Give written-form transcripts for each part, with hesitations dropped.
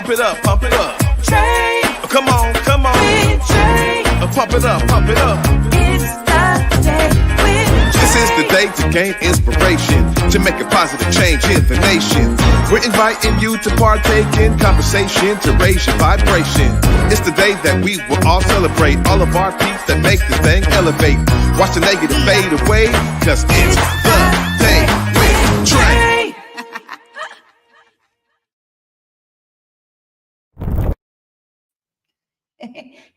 Pump it up, pump it up. Trae. Come on, come on. With Trae. Pump it up, pump it up. It's the day with Trae. This is the day to gain inspiration, to make a positive change in the nation. We're inviting you to partake in conversation, to raise your vibration. It's the day that we will all celebrate all of our peeps that make this thing elevate. Watch the negative fade away, cause it's the day with Trae.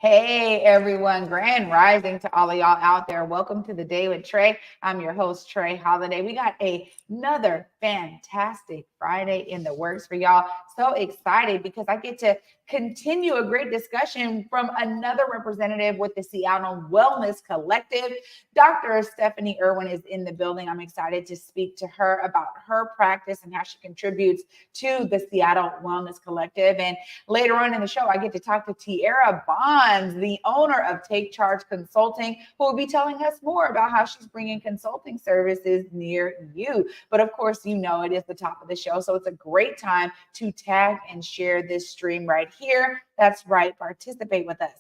Hey everyone, grand rising to all of y'all out there. Welcome to the Day with Trae. I'm your host, Trae Holiday. We got another fantastic Friday in the works for y'all. So excited because I get to continue a great discussion from another representative with the Seattle Wellness Collective. Dr. Stephanie Irwin is in the building. I'm excited to speak to her about her practice and how she contributes to the Seattle Wellness Collective. And later on in the show, I get to talk to Tierra Bonds, the owner of Take Charge Consulting, who will be telling us more about how she's bringing consulting services near you. But of course, you know it is the top of the show, so it's a great time to tag and share this stream right here. That's right, participate with us.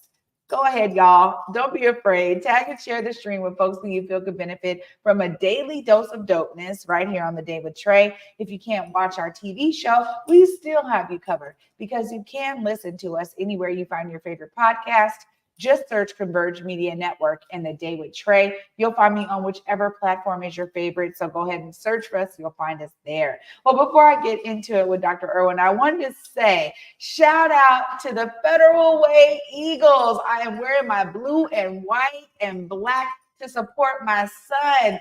Go ahead, y'all. Don't be afraid. Tag and share the stream with folks who you feel could benefit from a daily dose of dopeness right here on the Day with Trae. If you can't watch our TV show, we still have you covered because you can listen to us anywhere you find your favorite podcast. Just search Converge Media Network and the Day with Trae. You'll find me on whichever platform is your favorite. So go ahead and search for us. You'll find us there. Well, before I get into it with Dr. Irwin, I wanted to say shout out to the Federal Way Eagles. I am wearing my blue and white and black to support my son,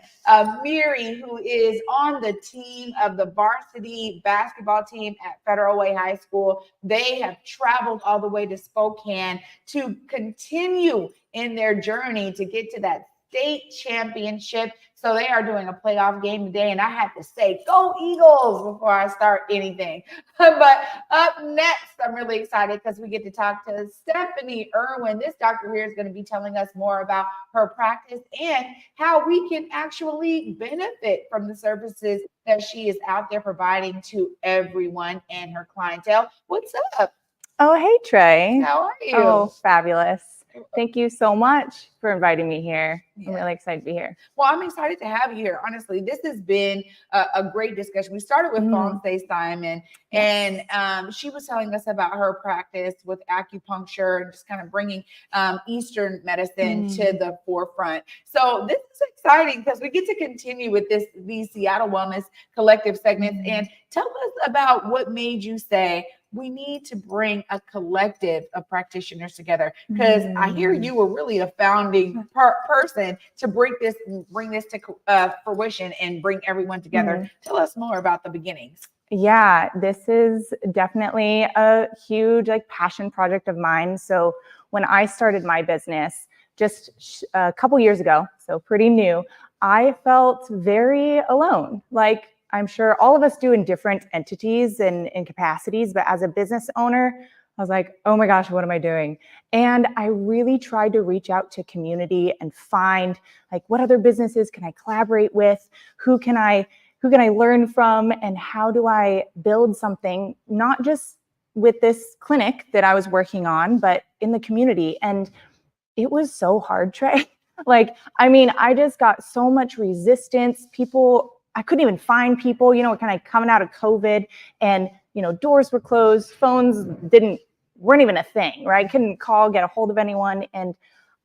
Miri, who is on the team of the varsity basketball team at Federal Way High School. They have traveled all the way to Spokane to continue in their journey to get to that state championship. So they are doing a playoff game today. And I had to say, go Eagles before I start anything. But up next, I'm really excited because we get to talk to Stephanie Irwin. This doctor here is going to be telling us more about her practice and how we can actually benefit from the services that she is out there providing to everyone and her clientele. What's up? Oh, hey, Trae. How are you? Oh, fabulous. Thank you so much for inviting me here. I'm really excited to be here. Well, I'm excited to have you here. Honestly, this has been a great discussion. We started with phone FaceTime and she was telling us about her practice with acupuncture and just kind of bringing Eastern medicine to the forefront. So this is exciting because we get to continue with these Seattle Wellness Collective segments. And tell us about what made you say, we need to bring a collective of practitioners together, because I hear you were really a founding person to bring this to fruition and bring everyone together. Tell us more about the beginnings. Yeah, this is definitely a huge passion project of mine. So when I started my business just a couple years ago, so pretty new, I felt very alone. I'm sure all of us do in different entities and capacities, but as a business owner, I was like, oh my gosh, what am I doing? And I really tried to reach out to community and find what other businesses can I collaborate with? Who can I learn from? And how do I build something, not just with this clinic that I was working on, but in the community? And it was so hard, Trae. I just got so much resistance. I couldn't even find people, kind of coming out of COVID and, doors were closed, phones weren't even a thing, right? Couldn't call, get a hold of anyone. And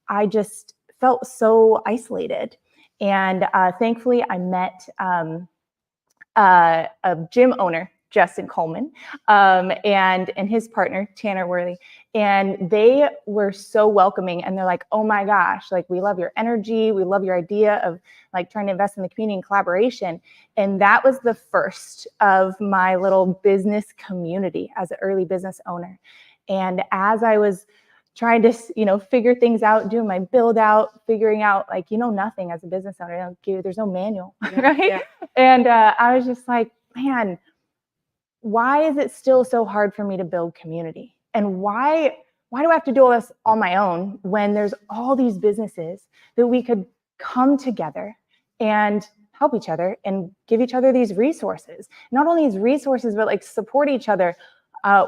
I just felt so isolated. And thankfully I met a gym owner, Justin Coleman, and his partner, Tanner Worley. And they were so welcoming. And they're like, oh my gosh, we love your energy. We love your idea of trying to invest in the community and collaboration. And that was the first of my little business community as an early business owner. And as I was trying to, figure things out, doing my build out, figuring out nothing as a business owner, there's no manual, right? Yeah. And I was just like, man, why is it still so hard for me to build community? And why do I have to do all this on my own when there's all these businesses that we could come together and help each other and give each other these resources? Not only these resources, but support each other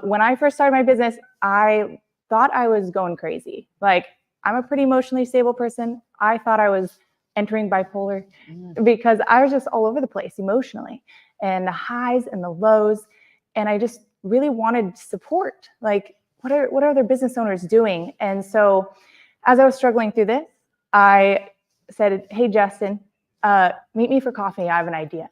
When I first started my business, I thought I was going crazy. Like, I'm a pretty emotionally stable person. I thought I was entering bipolar because I was just all over the place emotionally, and the highs and the lows. And I just really wanted support. Like, what are other business owners doing? And so as I was struggling through this, I said, hey, Justin, meet me for coffee. I have an idea.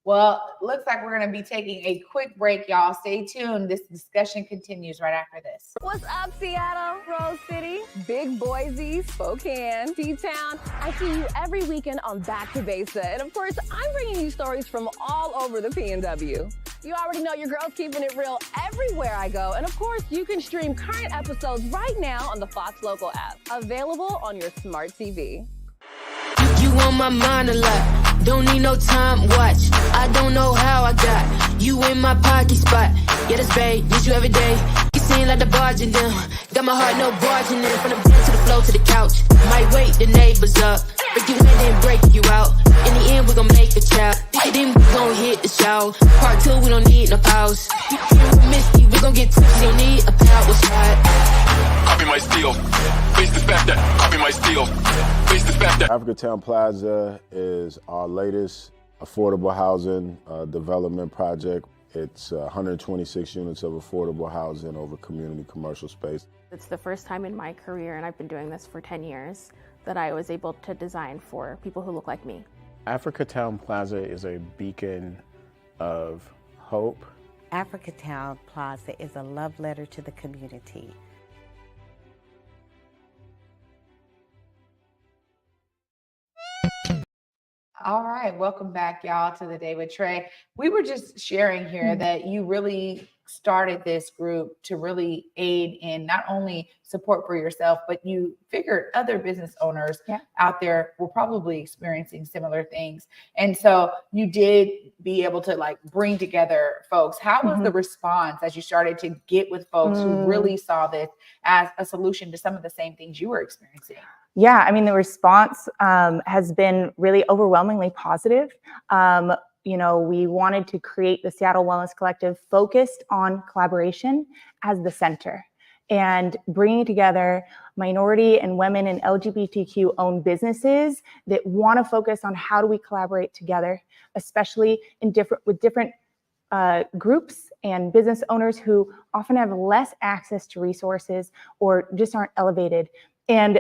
Well, looks like we're going to be taking a quick break, y'all. Stay tuned. This discussion continues right after this. What's up, Seattle, Rose City, Big Boise, Spokane, T-Town? I see you every weekend on Back to Basa. And of course, I'm bringing you stories from all over the PNW. You already know your girl's keeping it real everywhere I go. And of course, you can stream current episodes right now on the Fox Local app, available on your smart TV. You on my mind a lot. Don't need no time watch. I don't know how I got you in my pocket spot. Yeah, that's babe, need you every day. You seem like the barging down. Got my heart no barging in. From the bed to the floor to the couch. Might wake the neighbors up. Break you in and break you out. In the end, we gon' make a child. Then we gon' hit the show. Part 2, we don't need no pause. Misty, we gon' get tipsy. Don't need a power shot. Copy my steel. Face the fact that copy my steel. Face the fact that Africatown Plaza is our latest affordable housing development project. It's 126 units of affordable housing over community commercial space. It's the first time in my career, and I've been doing this for 10 years, that I was able to design for people who look like me. Africatown Plaza is a beacon of hope. Africatown Plaza is a love letter to the community. All right, welcome back, y'all, to the Day with Trae. We were just sharing here that you really started this group to really aid in not only support for yourself, but you figured other business owners out there were probably experiencing similar things. And so you did be able to like bring together folks. How was the response as you started to get with folks who really saw this as a solution to some of the same things you were experiencing? Yeah, I mean, the response has been really overwhelmingly positive. You know, we wanted to create the Seattle Wellness Collective focused on collaboration as the center and bringing together minority and women and LGBTQ owned businesses that want to focus on how do we collaborate together, especially in different groups and business owners who often have less access to resources or just aren't elevated. And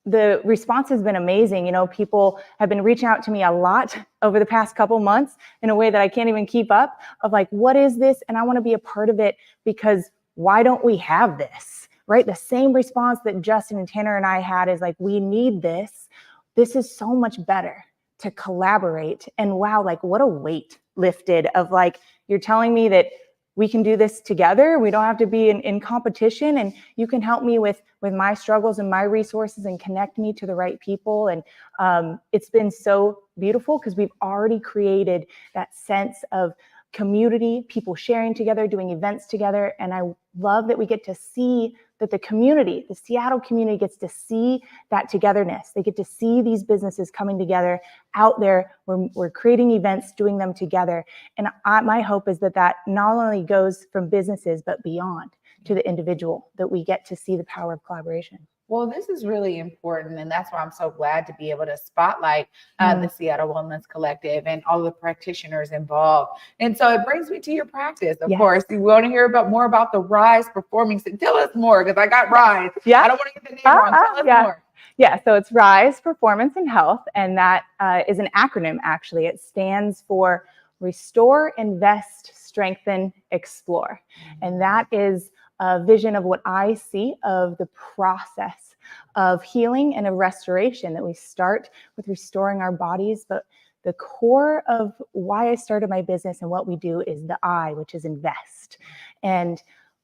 the response has been amazing. You know, people have been reaching out to me a lot over the past couple months in a way that I can't even keep up of like, what is this? And I want to be a part of it because why don't we have this, right? The same response that Justin and Tanner and I had is like, we need this. This is so much better to collaborate. And wow, like what a weight lifted of like, you're telling me that we can do this together. We don't have to be in competition, and you can help me with my struggles and my resources and connect me to the right people. And it's been so beautiful because we've already created that sense of community, people sharing together, doing events together. And I love that we get to see that the community, the Seattle community gets to see that togetherness. They get to see these businesses coming together out there. We're creating events, doing them together. And my hope is that that not only goes from businesses, but beyond to the individual, that we get to see the power of collaboration. Well, this is really important, and that's why I'm so glad to be able to spotlight the Seattle Wellness Collective and all the practitioners involved. And so it brings me to your practice. Of course, you want to hear more about the Rise Performing. So tell us more, because I got Rise. Yeah. I don't want to get the name wrong. Tell us more. Yeah, so it's Rise Performance and Health, and that is an acronym, actually. It stands for Restore, Invest, Strengthen, Explore. And that is a vision of what I see of the process of healing and of restoration, that we start with restoring our bodies. But the core of why I started my business and what we do is the I, which is invest. And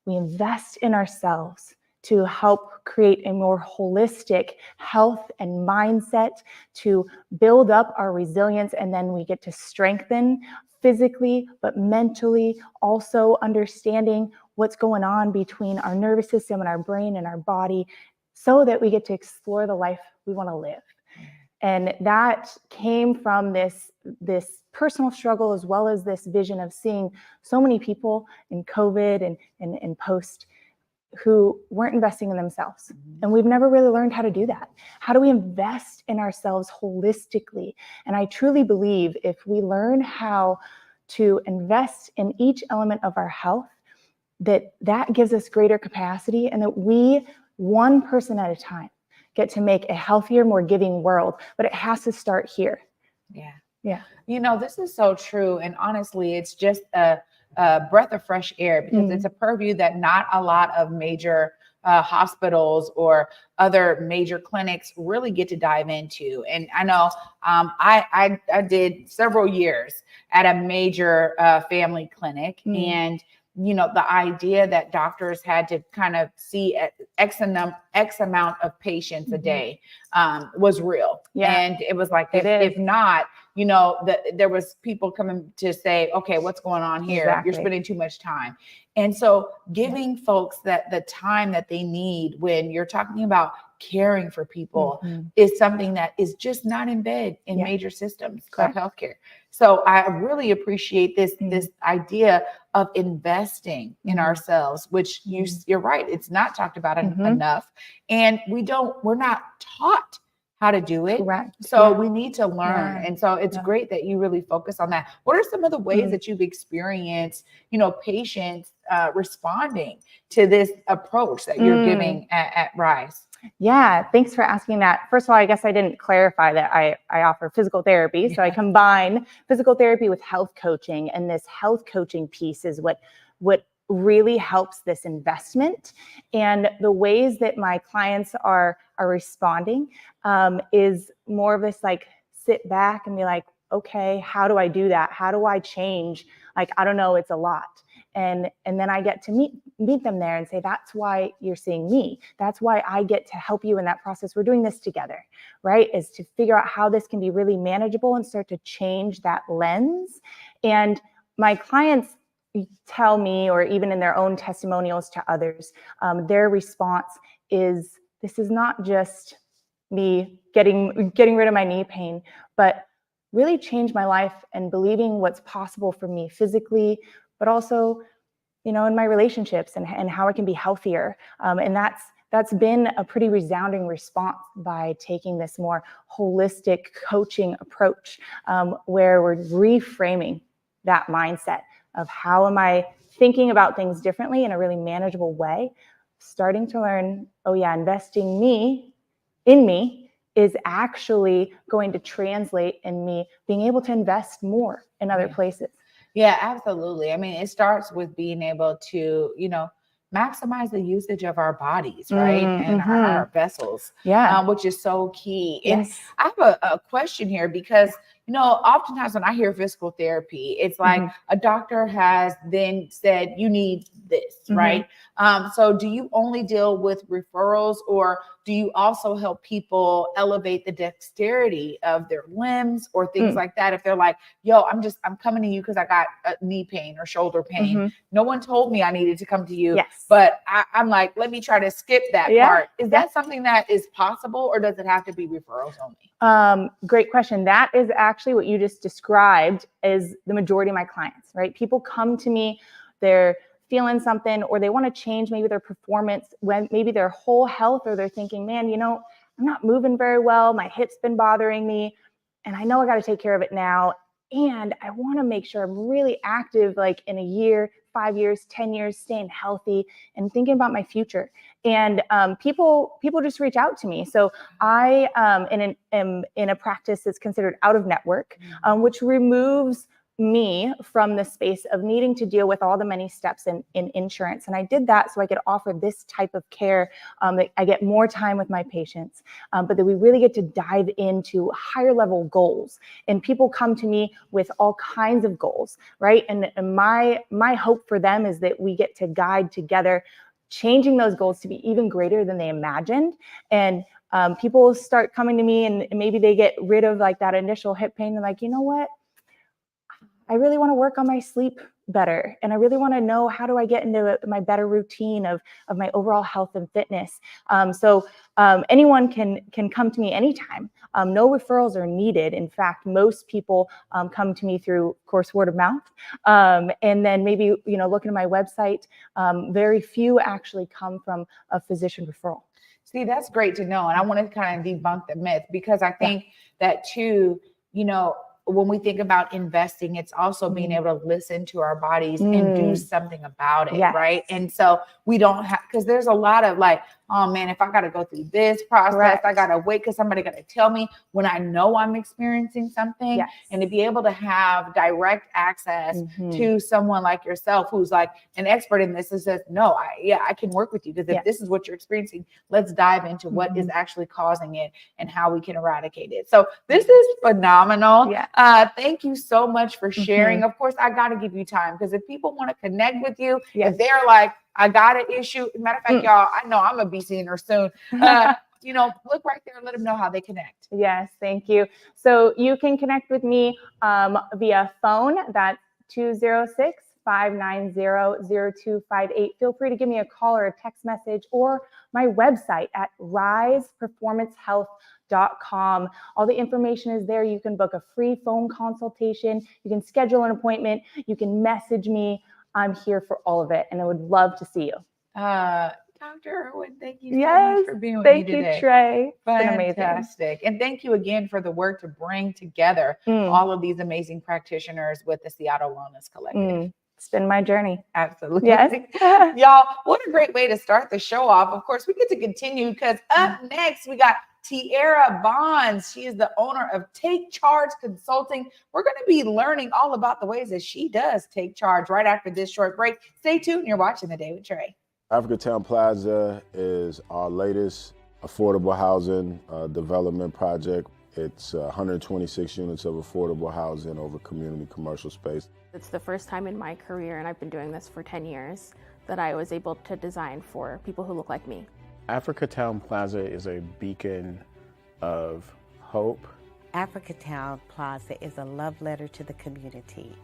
we invest in ourselves to help create a more holistic health and mindset, to build up our resilience, and then we get to strengthen physically, but mentally, also understanding what's going on between our nervous system and our brain and our body, so that we get to explore the life we want to live. And that came from this personal struggle, as well as this vision of seeing so many people in COVID and post who weren't investing in themselves. And we've never really learned how to do that. How do we invest in ourselves holistically? And I truly believe if we learn how to invest in each element of our health, that gives us greater capacity, and that we, one person at a time, get to make a healthier, more giving world. But it has to start here. Yeah. You know, this is so true. And honestly, it's just a breath of fresh air, because it's a purview that not a lot of major hospitals or other major clinics really get to dive into. And I know I did several years at a major family clinic, and you know, the idea that doctors had to kind of see X amount of patients a day was real. And it was like, if not, you know, there was people coming to say, okay, what's going on here? You're spending too much time. And so giving folks that the time that they need when you're talking about caring for people is something that is just not embedded in major systems of healthcare. So I really appreciate this idea of investing in ourselves, which you're right, it's not talked about enough, and we're not taught how to do it. So we need to learn. And so it's great that you really focus on that. What are some of the ways that you've experienced, you know, patients responding to this approach that you're giving at Rise? Yeah, thanks for asking that. First of all, I guess I didn't clarify that I offer physical therapy. So I combine physical therapy with health coaching, and this health coaching piece is what really helps this investment. And the ways that my clients are responding is more of this, like, sit back and be like, okay, how do I do that? How do I change? Like, I don't know, it's a lot. And then I get to meet them there and say, that's why you're seeing me. That's why I get to help you in that process. We're doing this together, right? Is to figure out how this can be really manageable and start to change that lens. And my clients tell me, or even in their own testimonials to others, their response is, this is not just me getting rid of my knee pain, but really changed my life and believing what's possible for me physically, but also, you know, in my relationships and how I can be healthier. And that's been a pretty resounding response by taking this more holistic coaching approach, where we're reframing that mindset of how am I thinking about things differently in a really manageable way, starting to learn, oh yeah, investing in me is actually going to translate in me being able to invest more in other places. Yeah, absolutely. I mean, it starts with being able to, you know, maximize the usage of our bodies, right? And our vessels, which is so key. And I have a question here, because, you know, oftentimes when I hear physical therapy, it's like a doctor has then said, you need this, right? So do you only deal with referrals, or do you also help people elevate the dexterity of their limbs or things like that? If they're like, yo, I'm coming to you because I got knee pain or shoulder pain. No one told me I needed to come to you, but I'm like, let me try to skip that part. Is that something that is possible, or does it have to be referrals only? Great question. That is actually what you just described is the majority of my clients, right? People come to me, they're feeling something, or they want to change maybe their performance, when maybe their whole health, or they're thinking, man, you know, I'm not moving very well. My hip's been bothering me, and I know I got to take care of it now. And I want to make sure I'm really active, like in a year, 5 years, 10 years, staying healthy and thinking about my future. And people just reach out to me. So I am in a practice that's considered out of network, which removes me from the space of needing to deal with all the many steps in insurance. And I did that so I could offer this type of care, that I get more time with my patients, but that we really get to dive into higher level goals. And people come to me with all kinds of goals, right? And my hope for them is that we get to guide together, changing those goals to be even greater than they imagined. And people start coming to me, and maybe they get rid of like that initial hip pain. And like, you know what? I really want to work on my sleep better. And I really want to know, how do I get into my better routine of my overall health and fitness? So anyone can come to me anytime. No referrals are needed. In fact, most people come to me through, of course, word of mouth. And then maybe, looking at my website, very few actually come from a physician referral. See, that's great to know. And I want to kind of debunk the myth, because I think that too, when we think about investing, it's also being able to listen to our bodies and do something about it, right? And so we don't have, because there's a lot of like, oh man, if I got to go through this process, I got to wait because somebody got to tell me when I know I'm experiencing something. And to be able to have direct access to someone like yourself, who's like an expert in this, and says, no, I can work with you, because if this is what you're experiencing, let's dive into what is actually causing it and how we can eradicate it. So this is phenomenal. Thank you so much for sharing. Of course, I got to give you time, because if people want to connect with you, if they're like, I got an issue. Matter of fact, y'all, I know I'm going to be seeing her soon. Look right there and let them know how they connect. Yes, thank you. So you can connect with me via phone. That's 206-590-0258. Feel free to give me a call or a text message, or my website at riseperformancehealth.com. All the information is there. You can book a free phone consultation. You can schedule an appointment. You can message me. I'm here for all of it, and I would love to see you. Dr. Irwin, thank you so much for being with me today. Thank you, Trae. It's been amazing. Fantastic. And thank you again for the work to bring together all of these amazing practitioners with the Seattle Wellness Collective. It's been my journey. Absolutely. Yes. Y'all, what a great way to start the show off. Of course, we get to continue, because up next we got Tierra Bonds. She is the owner of Take Charge Consulting. We're going to be learning all about the ways that she does take charge right after this short break. Stay tuned. You're watching The Day with Trae. Africa Town Plaza is our latest affordable housing development project. It's 126 units of affordable housing over community commercial space. It's the first time in my career, and I've been doing this for 10 years, that I was able to design for people who look like me. Africa Town Plaza is a beacon of hope. Africa Town Plaza is a love letter to the community.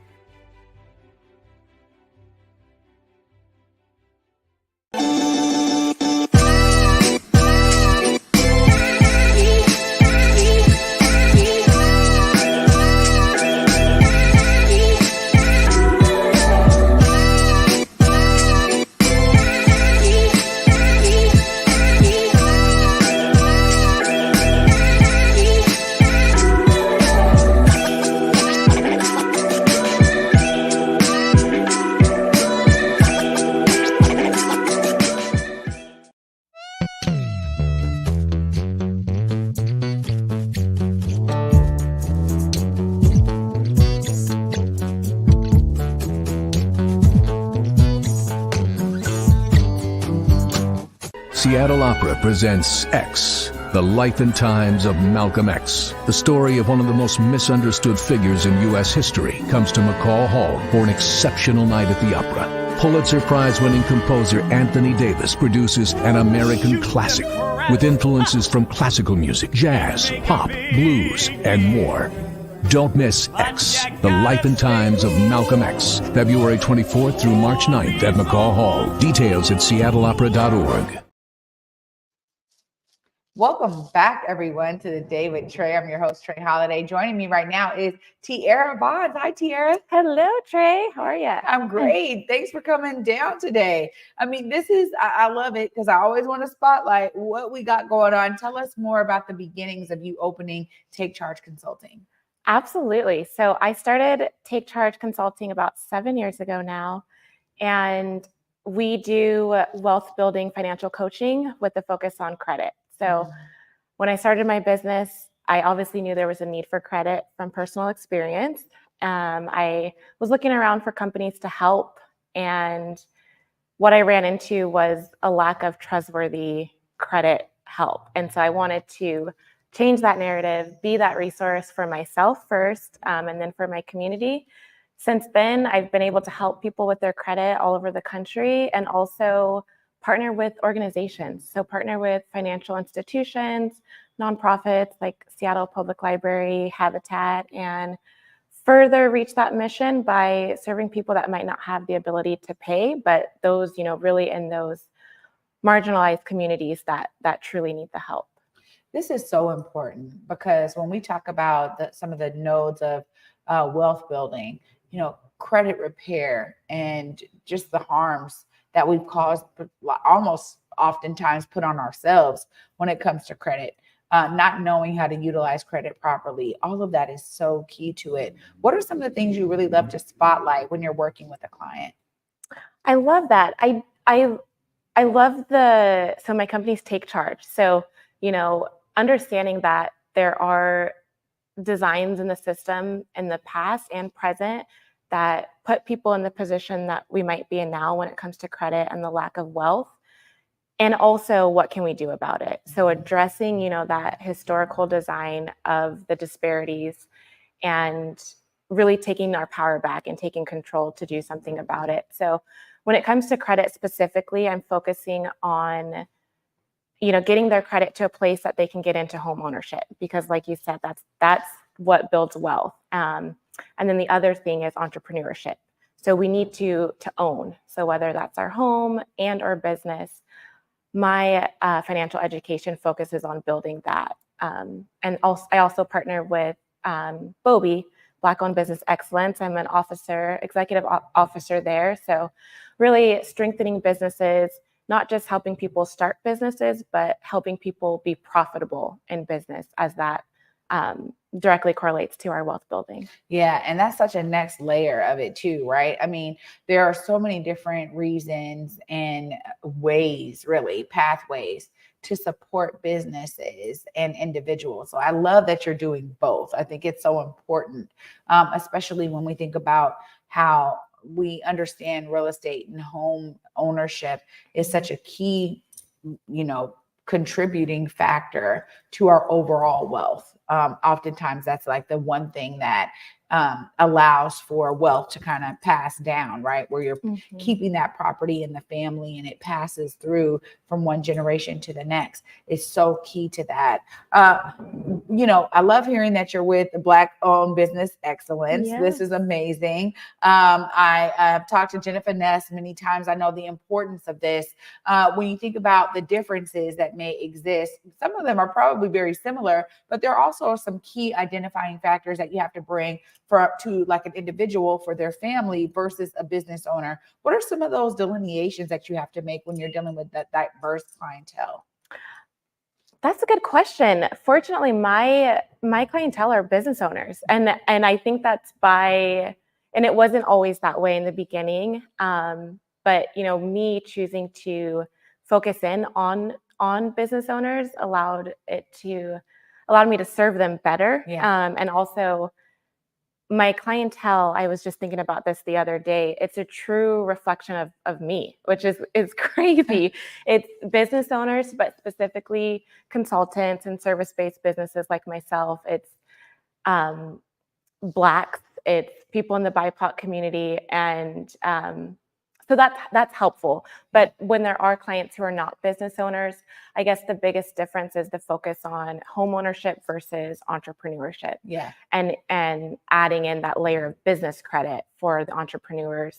Seattle Opera presents X, the life and times of Malcolm X. The story of one of the most misunderstood figures in U.S. history comes to McCall Hall for an exceptional night at the opera. Pulitzer Prize-winning composer Anthony Davis produces an American classic with influences from classical music, jazz, pop, blues, and more. Don't miss X, the life and times of Malcolm X, February 24th through March 9th at McCall Hall. Details at seattleopera.org. Welcome back, everyone, to The Day with Trae. I'm your host, Trae Holiday. Joining me right now is Tierra Bonds. Hi, Tierra. Hello, Trae. How are you? I'm great. Thanks for coming down today. I mean, I love it, because I always want to spotlight what we got going on. Tell us more about the beginnings of you opening Take Charge Consulting. Absolutely. So I started Take Charge Consulting about 7 years ago now, and we do wealth building financial coaching with a focus on credit. So when I started my business, I obviously knew there was a need for credit from personal experience. I was looking around for companies to help, and what I ran into was a lack of trustworthy credit help. And so I wanted to change that narrative, be that resource for myself first, and then for my community. Since then, I've been able to help people with their credit all over the country, and also partner with organizations. So partner with financial institutions, nonprofits like Seattle Public Library, Habitat, and further reach that mission by serving people that might not have the ability to pay, but those, really in those marginalized communities that truly need the help. This is so important because when we talk about some of the nodes of wealth building, credit repair and just the harms that we've caused, almost oftentimes put on ourselves when it comes to credit, not knowing how to utilize credit properly, all of that is so key to it. What are some of the things you really love to spotlight when you're working with a client? I love that. I love so my companies take charge. So, understanding that there are designs in the system in the past and present that put people in the position that we might be in now when it comes to credit and the lack of wealth. And also, what can we do about it? So addressing, that historical design of the disparities and really taking our power back and taking control to do something about it. So when it comes to credit specifically, I'm focusing on, getting their credit to a place that they can get into home ownership, because like you said, that's what builds wealth. And then the other thing is entrepreneurship. So we need to own. So whether that's our home and our business, my financial education focuses on building that. And also, I also partner with BOBI, Black-Owned Business Excellence. I'm an executive officer there. So really strengthening businesses, not just helping people start businesses, but helping people be profitable in business, as that directly correlates to our wealth building. Yeah, and that's such a next layer of it too, right? I mean, there are so many different reasons and ways, really, pathways to support businesses and individuals. So I love that you're doing both. I think it's so important, especially when we think about how we understand real estate and home ownership is such a key, contributing factor to our overall wealth. Oftentimes that's like the one thing that allows for wealth to kind of pass down, right? Where you're keeping that property in the family and it passes through from one generation to the next is so key to that. I love hearing that you're with the Black-Owned Business Excellence. Yes. This is amazing. I've talked to Jennifer Ness many times. I know the importance of this. When you think about the differences that may exist, some of them are probably very similar, but there are also some key identifying factors that you have to bring to like an individual for their family versus a business owner. What are some of those delineations that you have to make when you're dealing with that diverse clientele? That's a good question. Fortunately, my clientele are business owners, and I think that's and it wasn't always that way in the beginning. But me choosing to focus in on business owners allowed me to serve them better. Yeah. And also, my clientele, I was just thinking about this the other day. It's a true reflection of me, which is crazy. It's business owners, but specifically consultants and service-based businesses like myself. It's Blacks, it's people in the BIPOC community, and so that's helpful. But when there are clients who are not business owners, I guess the biggest difference is the focus on home ownership versus entrepreneurship. Yeah. And adding in that layer of business credit for the entrepreneurs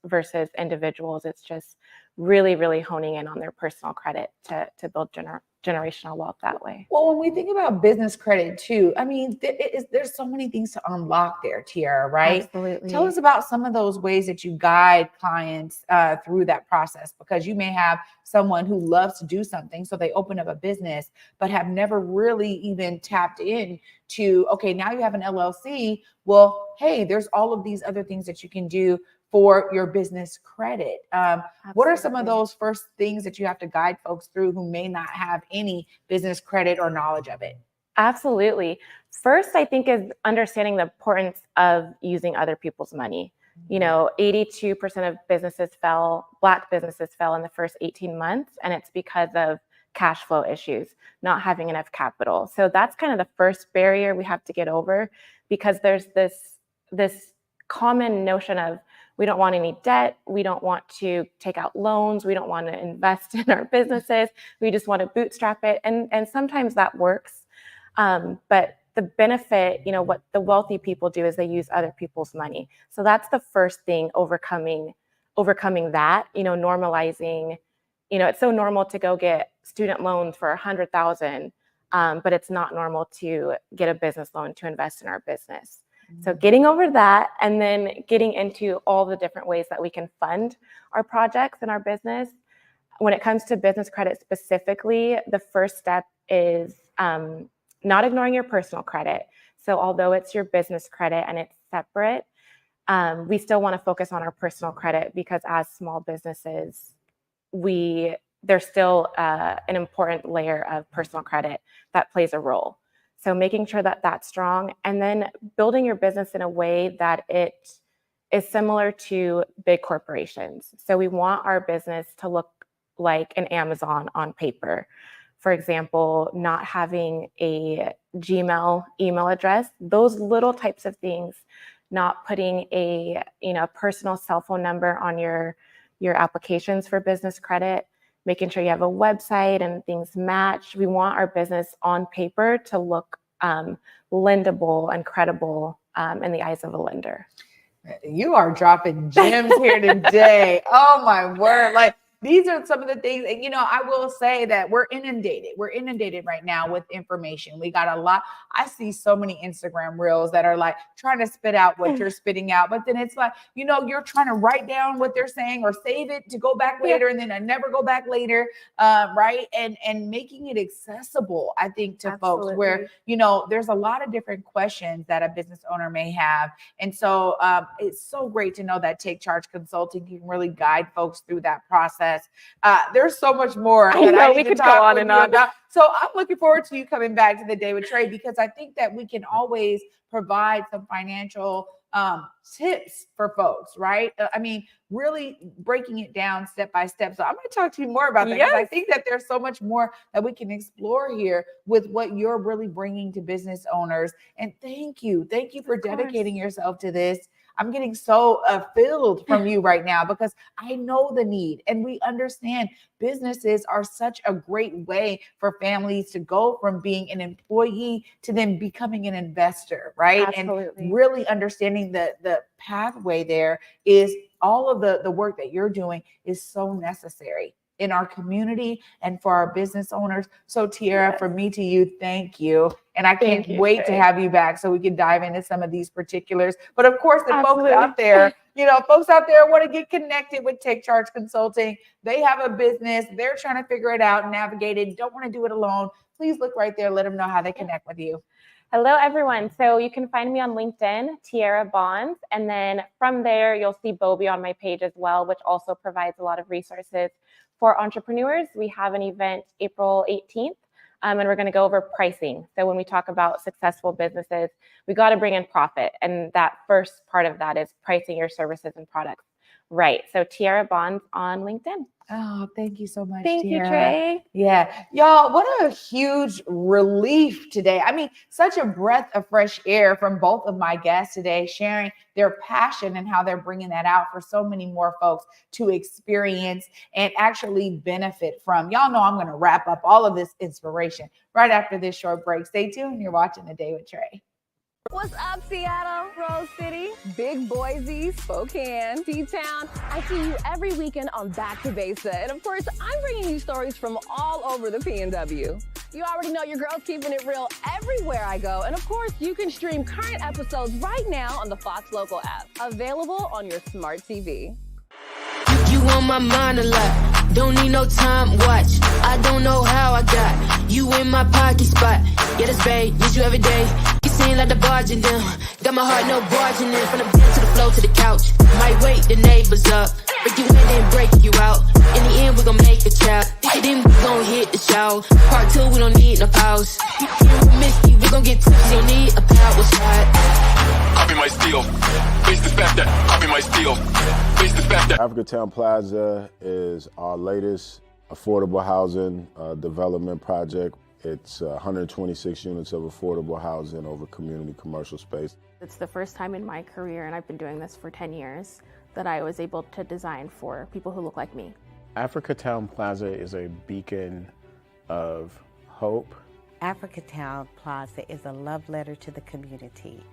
versus individuals. It's just really, really honing in on their personal credit to build generational wealth that way. Well, when we think about business credit too, I mean, there's so many things to unlock there, Tierra, right? Absolutely. Tell us about some of those ways that you guide clients through that process, because you may have someone who loves to do something, so they open up a business, but have never really even tapped in to, okay, now you have an LLC. Well, hey, there's all of these other things that you can do for your business credit. What are some of those first things that you have to guide folks through who may not have any business credit or knowledge of it? Absolutely. First, I think is understanding the importance of using other people's money. 82% of Black businesses fell in the first 18 months, and it's because of cash flow issues, not having enough capital. So that's kind of the first barrier we have to get over, because there's this common notion of, we don't want any debt. We don't want to take out loans. We don't want to invest in our businesses. We just want to bootstrap it. And sometimes that works. But the benefit, what the wealthy people do is they use other people's money. So that's the first thing, overcoming that, normalizing, it's so normal to go get student loans for $100,000, but it's not normal to get a business loan to invest in our business. So getting over that, and then getting into all the different ways that we can fund our projects and our business. When it comes to business credit specifically, the first step is not ignoring your personal credit. So although it's your business credit and it's separate, we still want to focus on our personal credit, because as small businesses, there's still an important layer of personal credit that plays a role. So making sure that that's strong, and then building your business in a way that it is similar to big corporations. So we want our business to look like an Amazon on paper. For example, not having a Gmail email address, those little types of things, not putting a personal cell phone number on your applications for business credit, making sure you have a website and things match. We want our business on paper to look lendable and credible in the eyes of a lender. You are dropping gems here today. Oh my word. Like, these are some of the things, and I will say that we're inundated right now with information. We got a lot. I see so many Instagram reels that are like trying to spit out what you're spitting out, but then it's like, you're trying to write down what they're saying or save it to go back later, and then I never go back later, right? And making it accessible, I think, to folks where, there's a lot of different questions that a business owner may have. And so it's so great to know that Take Charge Consulting can really guide folks through that process. There's so much more I know, we could go on and on. So I'm looking forward to you coming back to the Day with Trae, because I think that we can always provide some financial tips for folks, right? Really breaking it down step by step. So I'm going to talk to you more about that, because I think that there's so much more that we can explore here with what you're really bringing to business owners. And thank you for dedicating yourself to this. I'm getting so filled from you right now, because I know the need, and we understand businesses are such a great way for families to go from being an employee to then becoming an investor, right? Absolutely. And really understanding the pathway there is all of the work that you're doing is so necessary in our community and for our business owners. So Tierra, from me to you, thank you. And I can't wait to have you back so we can dive into some of these particulars. But of course, the folks out there, want to get connected with Take Charge Consulting. They have a business. They're trying to figure it out, navigate it, don't want to do it alone. Please look right there. Let them know how they connect with you. Hello, everyone. So you can find me on LinkedIn, Tierra Bonds. And then from there, you'll see Bobby on my page as well, which also provides a lot of resources for entrepreneurs. We have an event April 18th, and we're going to go over pricing. So when we talk about successful businesses, we got to bring in profit. And that first part of that is pricing your services and products right. So Tierra Bonds on LinkedIn. Oh, thank you so much. Thank you, Tierra. Trae. Yeah. Y'all, what a huge relief today. Such a breath of fresh air from both of my guests today, sharing their passion and how they're bringing that out for so many more folks to experience and actually benefit from. Y'all know I'm going to wrap up all of this inspiration right after this short break. Stay tuned. You're watching The Day with Trae. What's up, Seattle, Rose City, Big Boise, Spokane, T-Town? I see you every weekend on Back to Basic. And of course, I'm bringing you stories from all over the PNW. You already know your girl's keeping it real everywhere I go. And of course, you can stream current episodes right now on the Fox Local app, available on your smart TV. You on my mind a lot, don't need no time watch. I don't know how I got you in my pocket spot. Yeah, that's babe, need you every day. You seem like the barging down, got my heart no barging in. From the bed to the floor to the couch, might wake the neighbors up. Break you in and break you out. In the end, we gon' make a child. Then we gon' hit the show. Part 2, we don't need no pause. Misty, we gon' get tipsy, don't need a power shot. Copy my steel. Face the fact that copy my steel. Face the fact that Africatown Plaza is our latest affordable housing development project. It's 126 units of affordable housing over community commercial space. It's the first time in my career, and I've been doing this for 10 years, that I was able to design for people who look like me. Africatown Plaza is a beacon of hope Africatown Plaza is a love letter to the community.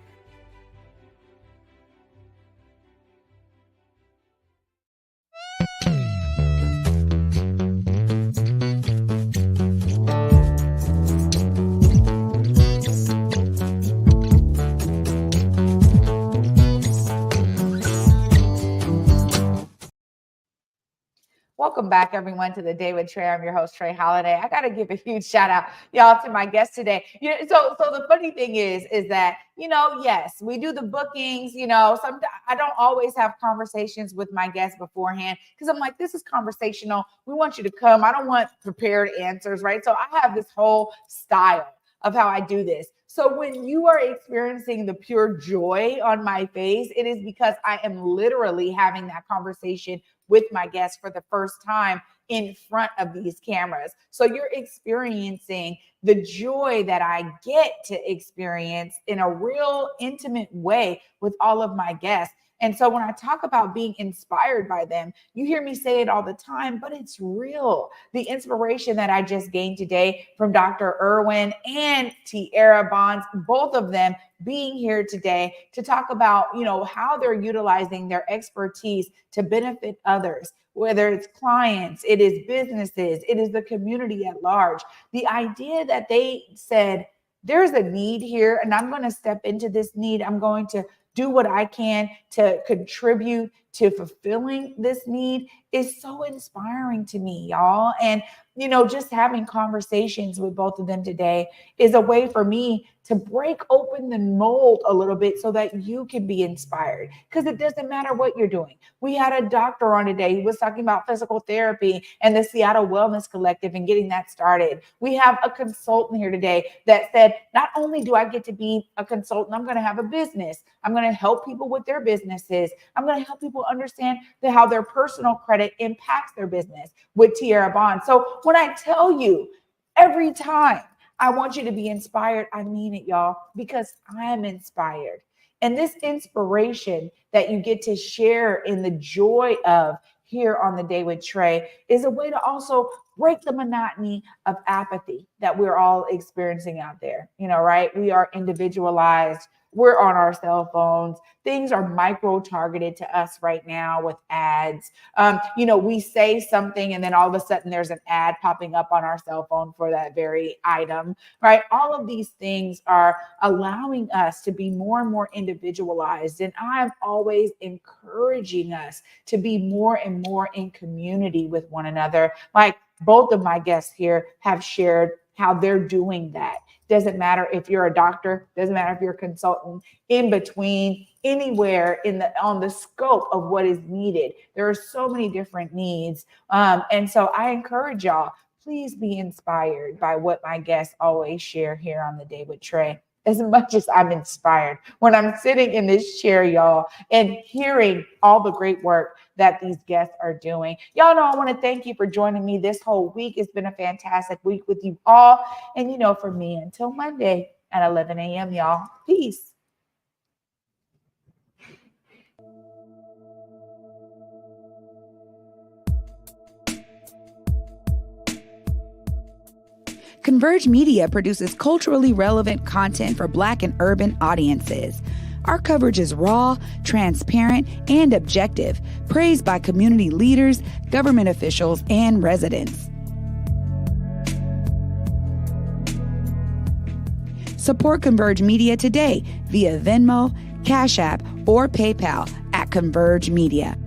Welcome back, everyone, to the Day with Trae. I'm your host, Trae Holiday. I got to give a huge shout out, y'all, to my guest today. So the funny thing is that, yes, we do the bookings. Sometimes I don't always have conversations with my guests beforehand because I'm like, this is conversational. We want you to come. I don't want prepared answers, right? So I have this whole style of how I do this. So when you are experiencing the pure joy on my face, it is because I am literally having that conversation with my guests for the first time in front of these cameras. So you're experiencing the joy that I get to experience in a real intimate way with all of my guests. And so when I talk about being inspired by them, you hear me say it all the time, but it's real. The inspiration that I just gained today from Dr. Irwin and Tierra Bonds, both of them being here today to talk about, how they're utilizing their expertise to benefit others, whether it's clients, it is businesses, it is the community at large. The idea that they said, there's a need here, and I'm going to step into this need. I'm going to do what I can to contribute to fulfilling this need is so inspiring to me, y'all. And, just having conversations with both of them today is a way for me to break open the mold a little bit so that you can be inspired, because it doesn't matter what you're doing. We had a doctor on today who was talking about physical therapy and the Seattle Wellness Collective and getting that started. We have a consultant here today that said, not only do I get to be a consultant, I'm going to have a business. I'm going to help people with their businesses. I'm going to help people understand how their personal credit impacts their business with Tierra Bonds. So when I tell you every time I want you to be inspired, I mean it, y'all, because I'm inspired. And this inspiration that you get to share in the joy of here on the Day with Trae is a way to also break the monotony of apathy that we're all experiencing out there. Right? We are individualized. We're on our cell phones. Things are micro-targeted to us right now with ads. We say something and then all of a sudden there's an ad popping up on our cell phone for that very item, right? All of these things are allowing us to be more and more individualized. And I'm always encouraging us to be more and more in community with one another. Like both of my guests here have shared how they're doing that. Doesn't matter if you're a doctor, doesn't matter if you're a consultant, in between, anywhere on the scope of what is needed. There are so many different needs. And so I encourage y'all, please be inspired by what my guests always share here on the Day with Trae. As much as I'm inspired when I'm sitting in this chair, y'all, and hearing all the great work that these guests are doing. Y'all know I want to thank you for joining me this whole week. It's been a fantastic week with you all. And for me, until Monday at 11 a.m., y'all, peace. Converge Media produces culturally relevant content for Black and urban audiences. Our coverage is raw, transparent, and objective, praised by community leaders, government officials, and residents. Support Converge Media today via Venmo, Cash App, or PayPal at Converge Media.